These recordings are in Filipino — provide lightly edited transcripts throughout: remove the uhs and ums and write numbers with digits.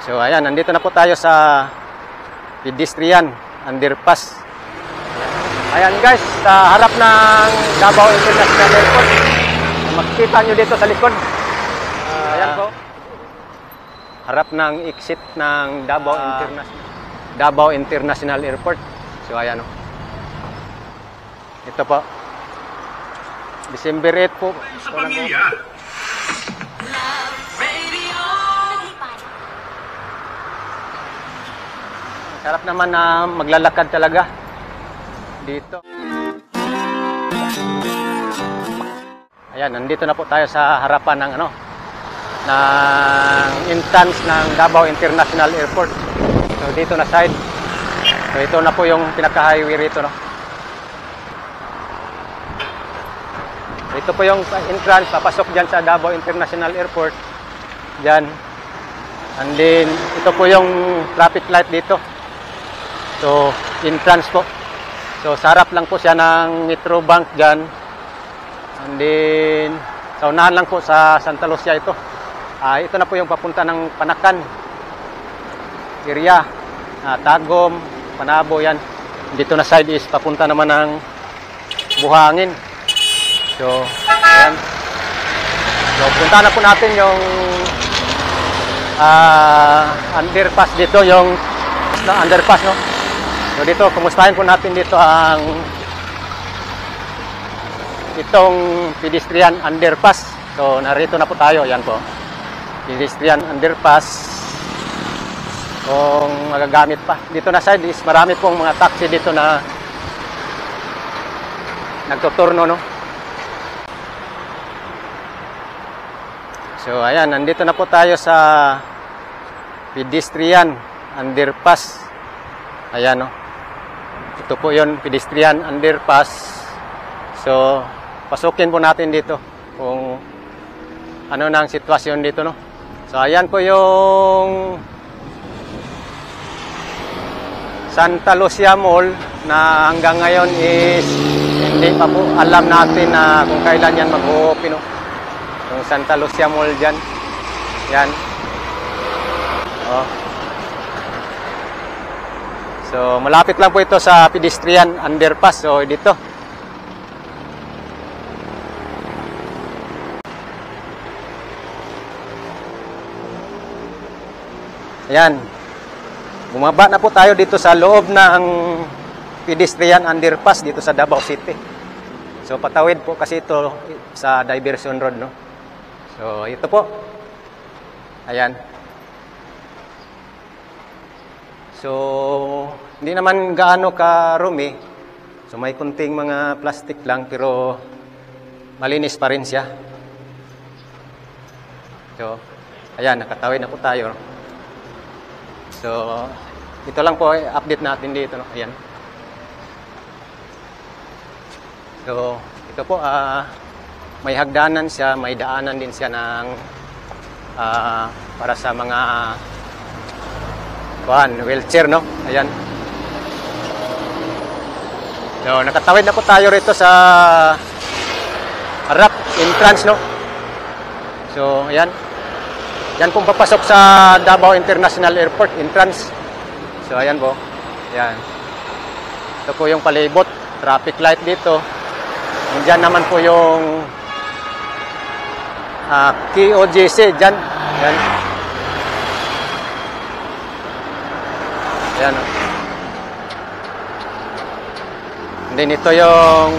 So ayan, nandito na po tayo sa pedestrian underpass. Ayan guys, sa harap ng Davao International Airport. Makikita nyo dito sa likod. Ayan po. Harap ng exit ng Davao International Airport. So ayan o. Ito po. December 8 po. Sa pamilya. Sarap naman na maglalakad talaga dito. Ayan, nandito na po tayo sa harapan ng entrance ng Davao International Airport. So dito na side. So ito na po yung pinaka-highway rito, no. So, ito po yung entrance papasok diyan sa Davao International Airport. Diyan. And then ito po yung traffic light dito. So, entrance po. So, sarap lang po siya ng Metro Bank dyan. And then, sa unahan lang po sa Santa Lucia ito. Ito na po yung papunta ng Panakan area. Tagum, Panabo yan. Dito na side is papunta naman ng Buhangin. So, ayan. So, punta na po natin yung underpass dito. Yung underpass, no? So dito, kumustahin po natin dito itong pedestrian underpass. So narito na po tayo, yan po. Pedestrian underpass. Kung magagamit pa. Dito na side is marami pong mga taxi dito na nagtuturno, no. So ayan, nandito na po tayo sa pedestrian underpass. Ayan, no. Ito po yun, pedestrian underpass. So, pasukin po natin dito kung ano na ang sitwasyon dito, no. So, ayan po yung Santa Lucia Mall na hanggang ngayon is hindi pa po alam natin na kung kailan yan mag-open, no. Yung Santa Lucia Mall dyan. Yan. Oh. So, malapit lang po ito sa pedestrian underpass. So, dito. Ayan. Bumaba na po tayo dito sa loob ng pedestrian underpass dito sa Davao City. So, patawid po kasi ito sa Diversion Road, no? So, ito po. Ayan. So, hindi naman gaano karumi. So, may kunting mga plastic lang pero malinis pa rin siya. So, ayan, nakatawid na po tayo. So, ito lang po, update natin dito, no? Ayan. So, ito po, may hagdanan siya, may daanan din siya ng para sa mga wheelchair, no? Ayan. So, nakatawid na po tayo rito sa harap entrance, no? So, ayan. Yan pong papasok sa Davao International Airport entrance. So, ayan po. Ayan. Ito po yung palibot. Traffic light dito. Diyan naman po yung KOJC. Diyan. Ayan. Ayan. And then ito yung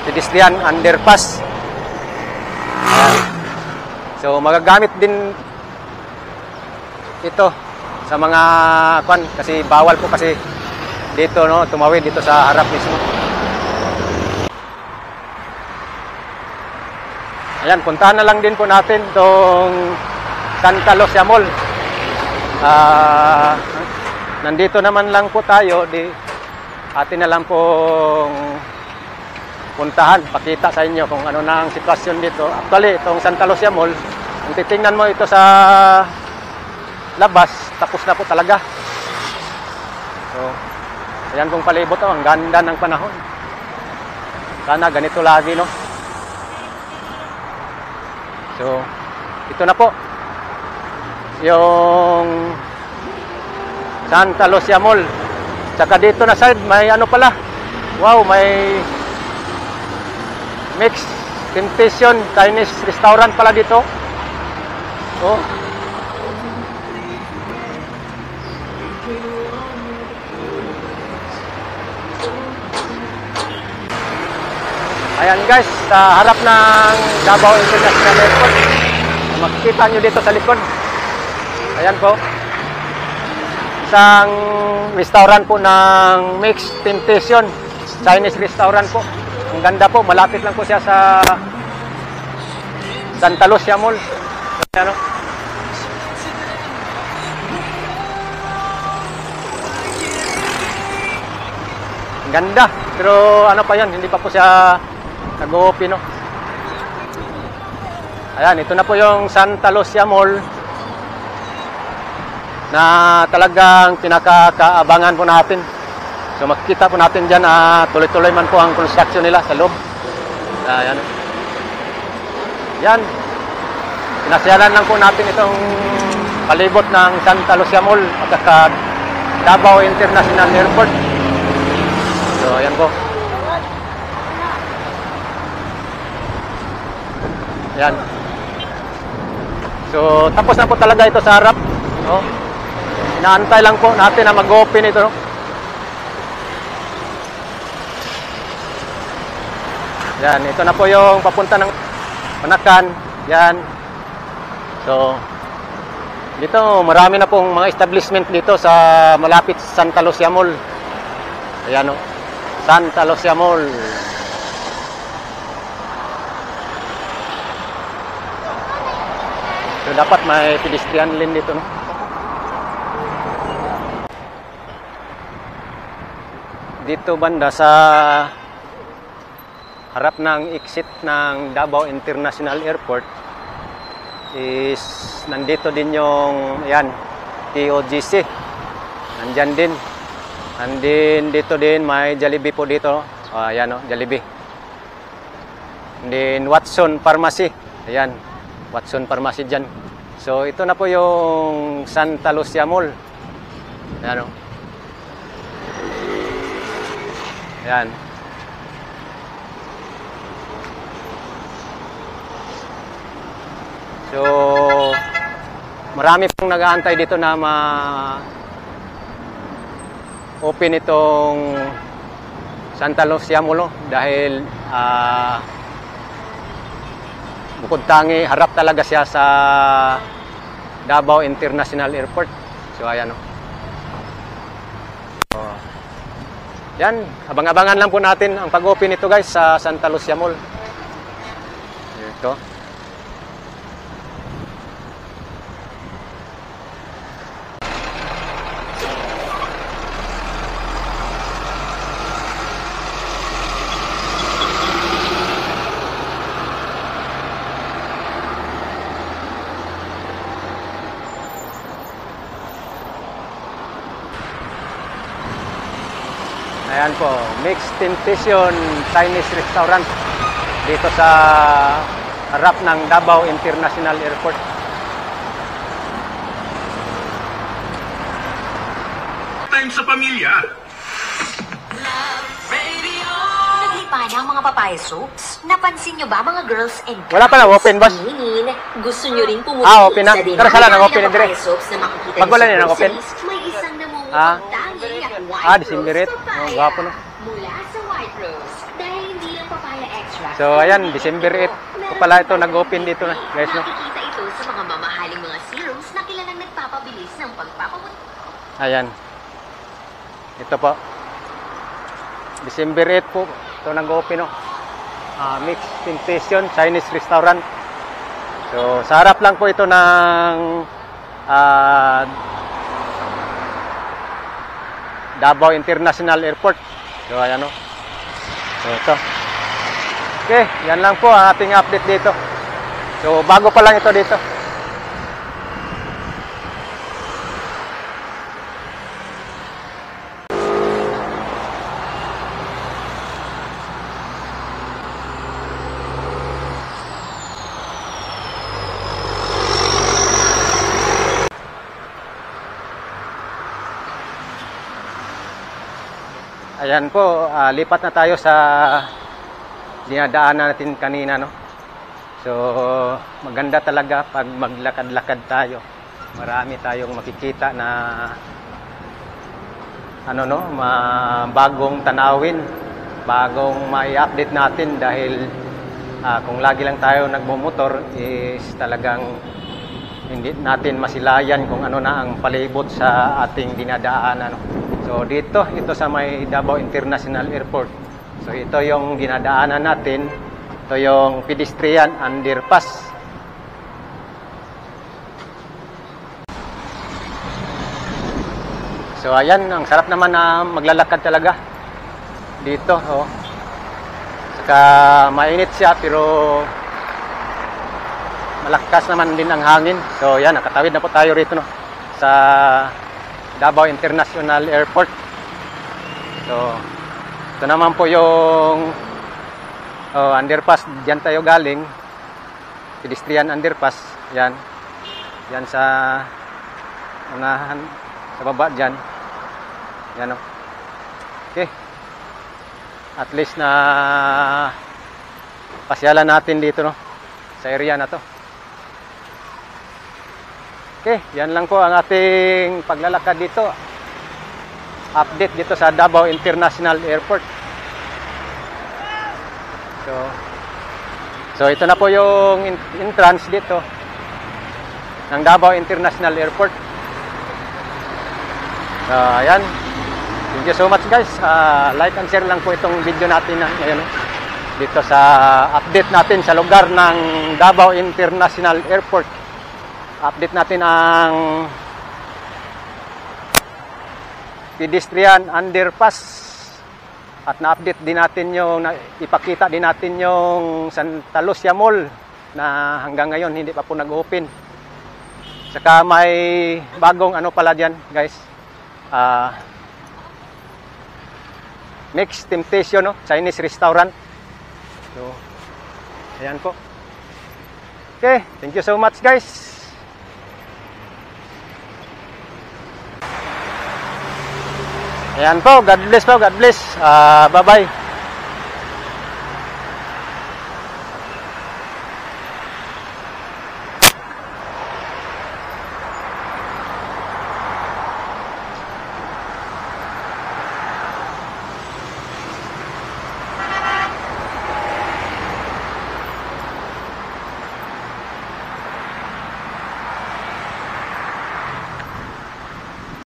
pedestrian underpass. Ayan. So magagamit din ito sa mga kasi bawal po kasi dito, no, tumawid dito sa harap mismo. Ayan, puntahan na lang din po natin tong Santa Lucia Mall. Nandito naman lang po tayo, atin na lang pong puntahan, pakita sa inyo kung ano na ang sitwasyon dito. Actually, itong Santa Lucia Mall, kung titingnan mo ito sa labas, tapos na po talaga. So, ayan pong palibot, ang ganda ng panahon. Sana ganito lagi, no? So, ito na po. yung Santa Lucia Mall. Tsaka dito na side, may ano pala. Wow, may Mixed Temptation Chinese restaurant pala dito. Oh. Ayan guys, sa harap ng Davao International Airport. Makikita nyo dito sa likod. Ayan po. Isang restaurant po ng Mixed Temptation. Chinese restaurant po. Ang ganda po. Malapit lang po siya sa Santa Lucia Mall. Ayan o. Ang ganda. Pero ano pa yan, hindi pa po siya nag-open, no? Ayan, ito na po yung Santa Lucia Mall na talagang pinakakaabangan po natin. So makikita po natin dyan, tuloy-tuloy man po ang construction nila sa loob. Ayan. Yan. Pinasyalan lang po natin itong palibot ng Santa Lucia Mall at saka Davao International Airport. So ayan po. Yan. So, tapos na po talaga ito sa harap. No? Inaantay lang po natin na mag-open ito. No? Yan, ito na po yung papunta ng Manakan. Yan. So, dito marami na pong mga establishment dito sa malapit sa Santa Lucia Mall. Ayan o. Santa Lucia Mall. So, dapat may pedestrian lane dito, no? Dito banda sa harap ng exit ng Davao International Airport is nandito din yung, ayan, TOGC. Nandyan din. And then, dito din may Jollibee po dito. Ayan, no? Jollibee. And then, Watson Pharmacy. Ayan. Watson Pharmacy dyan. So, ito na po yung Santa Lucia Mall. Ayan o. Ayan. So, marami pong nag-aantay dito na open itong Santa Lucia Mall, dahil bukod tangi, harap talaga siya sa Davao International Airport. So, ayan o. So, yan, abang-abangan lang po natin ang pag-open ito guys sa Santa Lucia Mall. Ito. Ayan po, Mixed Temptation Chinese Restaurant dito sa harap ng Davao International Airport. Time sa pamilya. Naglipa na ang mga papaya soaps. Napansin nyo ba mga girls and guys? Wala pa na, open boss. Gusto nyo rin pumuti open na. sa din. Tara, sala, nag-open na dire. Papaya soaps na makikita Pag wala nyo na, sa nag-open. groceries, may isang namumutong tanging at white December rose 8. papaya. Gwapo no. Mula sa white rose. Dahil hindi lang papaya extract. So, ayan, December 8 po pala ito, nag-open dito na, guys, no? Makikita ito sa mga mamahaling mga serums na kilalang nagpapabilis ng pagpapamuti. Ayan. Ito po. December 8 po, ito nag-open, no? Mixed Temptation Chinese Restaurant. So, sa harap lang po ito ng Davao International Airport. So, ayan o. So, ito. Okay, yan lang po ang ating update dito. So, bago pa lang ito dito. ayan po, lipat na tayo sa dinadaanan natin kanina, no? So, maganda talaga pag maglakad-lakad tayo. Marami tayong makikita na bagong tanawin, bagong mai-update natin dahil kung lagi lang tayo nagmumotor is talagang hindi natin masilayan kung ano na ang palibot sa ating dinadaanan. So ito sa may Davao International Airport. So ito yung dinadaanan natin. Ito yung pedestrian underpass. So ayan, ang sarap naman na maglalakad talaga dito. Oh. Saka mainit siya pero malakas naman din ang hangin. So yan, nakatawid na po tayo rito, no, sa Davao International Airport. So ito naman po yung underpass. Diyan tayo galing, pedestrian underpass. Yan sa unahan, sa baba dyan. Yan, o. Okay, at least na pasyalan natin dito, no, sa area na to. Okay, yan lang po ang ating paglalakad dito. Update dito sa Davao International Airport. So ito na po yung entrance dito ng Davao International Airport. Ayan. Thank you so much, guys. Like and share lang po itong video natin ngayon, dito sa update natin sa lugar ng Davao International Airport. Update natin ang pedestrian underpass at na-update din natin ipakita din natin yung Santa Lucia Mall na hanggang ngayon hindi pa po nag-open. Saka may bagong pala diyan, guys. Mixed Temptation, no? Chinese restaurant. So, ayan po. Okay, thank you so much, guys. Ayan po, God bless po, God bless. Bye-bye.